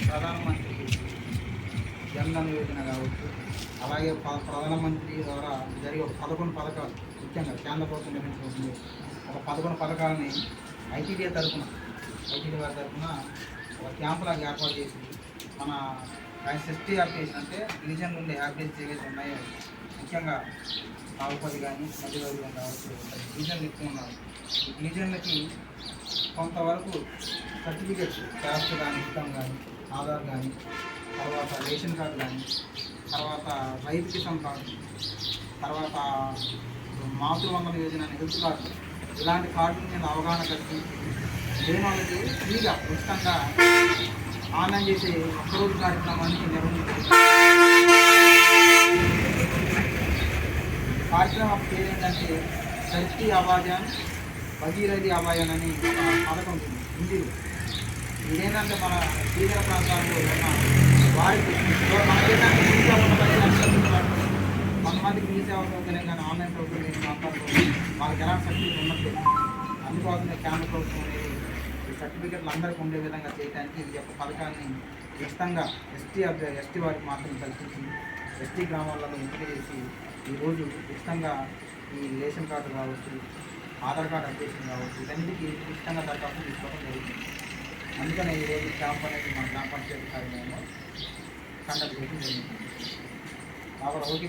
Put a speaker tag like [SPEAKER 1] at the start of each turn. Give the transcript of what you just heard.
[SPEAKER 1] ప్రధానమంత్రి జన్ధన్ యోజన కావచ్చు, అలాగే ప్రధానమంత్రి ద్వారా జరిగే 11 పథకాలు, ముఖ్యంగా కేంద్ర ప్రభుత్వం నిర్మించబోతుంది ఒక 11 పథకాలని ఐటీడీ వారి తరఫున ఒక క్యాంపులాగా ఏర్పాటు చేసి మన ఎస్టీ అప్లికేషన్ అంటే గిరిజనులు ఉండే అప్లికేషన్ ఏవైతే ఉన్నాయో, ముఖ్యంగా సాగుపతి కానీ మధ్యవర్గం కానీ కావచ్చు, గిరిజనులు ఎక్కువ ఉన్నారు. ఈ గిరిజనులకి కొంతవరకు సర్టిఫికెట్స్ క్యాస్ట్ కానీ, ఇన్కమ్ కానీ, ఆధార్ కానీ, తర్వాత రేషన్ కార్డు కానీ, తర్వాత రైతు కిసాన్ కార్డు, తర్వాత మాతృవందన యోజన అనే హెల్త్ కార్డు, ఇలాంటి కార్డుల మీద అవగాహన కలిగి వాళ్ళకి ఫ్రీగా ఉచితంగా ఆన్లైన్ చేసే ఒక్కరోజు కార్యక్రమాన్ని నిర్వహించారు. కార్యక్రమం పేరు ఏంటంటే ధర్తీ అభియాన్, భగీరథి అభియాన్ అని ఒక పథకం ఉంటుంది హిందీలో. ఇదేంటంటే మన శ్రీధర ప్రాంతాల్లో ఉన్న వారికి కొంతమందికి మీ సేవ సౌకర్యం కానీ ఆన్లైన్ సౌకర్యం ప్రాంతాల్లో వాళ్ళకి ఎలాంటి సర్టిఫికేట్ ఉన్నట్లేదు. అందుకోసమే కేంద్ర ప్రభుత్వం అనేది ఈ సర్టిఫికెట్లు అందరికీ ఉండే విధంగా చేయడానికి ఈ యొక్క పథకాన్ని ఉచితంగా ఎస్టీ వారికి మాత్రం కల్పించింది. ఎస్టీ గ్రామాలలో ఎంపిక చేసి ఈరోజు ఉచితంగా ఈ రేషన్ కార్డు కావచ్చు, ఆధార్ కార్డు అప్డేషన్ కావచ్చు, ఇవన్నిటికీ ఉచితంగా దరఖాస్తు తీసుకోవడం జరుగుతుంది. అందుకనే ఈరోజు క్యాంప్ అనేది మన గ్రామ పంచాయతీ కార్యాలయంలో కండక్ట్ చేయడం జరిగింది. కాబట్టి ఓకే.